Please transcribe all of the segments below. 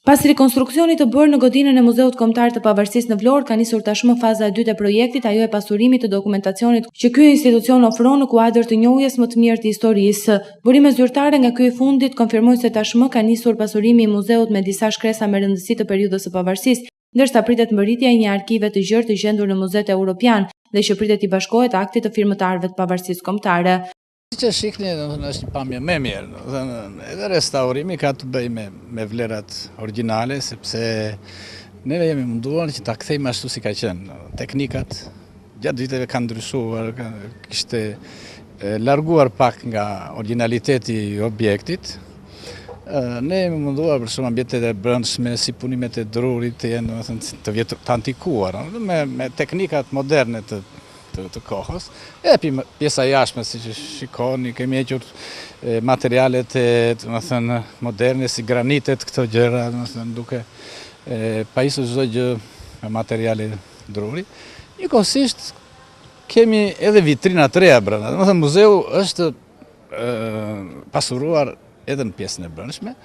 Pas rekonstruksionit të bërë në godinën e Muzeut Kombëtar të Pavarësisë në Vlorë, ka nisur tashmë faza e dytë e projektit, ajo e pasurimit të dokumentacionit që ky institucion ofron në kuadër të njohjes më të mirë të historisë. Burime zyrtare nga ky i fundit konfirmojnë se tashmë ka nisur pasurimi i muzeut me disa shkresa me rëndësi të periudhës së pavarësisë, ndërsa pritet mbërritja e një arkive të gjerë të gjendur në Muzeet Europian dhe që pritet i bashkohet aktit të firmëtarëve të Pavarësisë Kombëtare. Që shikni, është një pamje me mirë, edhe restaurimi ka të bëj me vlerat originale, sepse neve jemi munduar që ta kthejmë ashtu si ka qenë. Teknikat gjatë viteve kanë ndryshuar, kishte larguar pak nga originaliteti i objektit. Ne jemi munduar për shumë ambjetet e brendshme, si punimet e drurit të jenë të antikuar, me teknikat moderne të kohës. E pjesa jashtme, si që shikoni, kemi hequr materialet moderne, si granitet, këto gjëra, duke pajisur çdo gjë me materiale druri. Njëkohësisht kemi edhe vitrina të reja brenda. Muzeu është pasuruar edhe në pjesën e brendshme,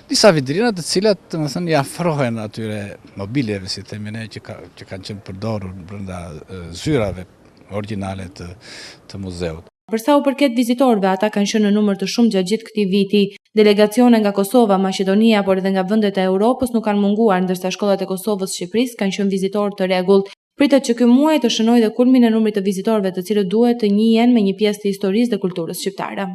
disa vitrina të cilat i afrohen atyre mobiljeve, si themi ne, që kanë qenë përdorur brenda zyrave originale të muzeut. Për sa u përket vizitorëve, ata kanë qenë në numër të shumë gjatë gjithë këtij viti. Delegacione nga Kosova, Maqedonia, por edhe nga vendet e Europës nuk kanë munguar, ndërsa shkollat e Kosovës, Shqipërisë kanë qenë vizitorë të rregullt. Pritet që ky muaj të shënojë dhe kulmin e numrit të vizitorëve, të cilët duhet të njihen me një pjesë të historisë dhe kulturës shqiptare.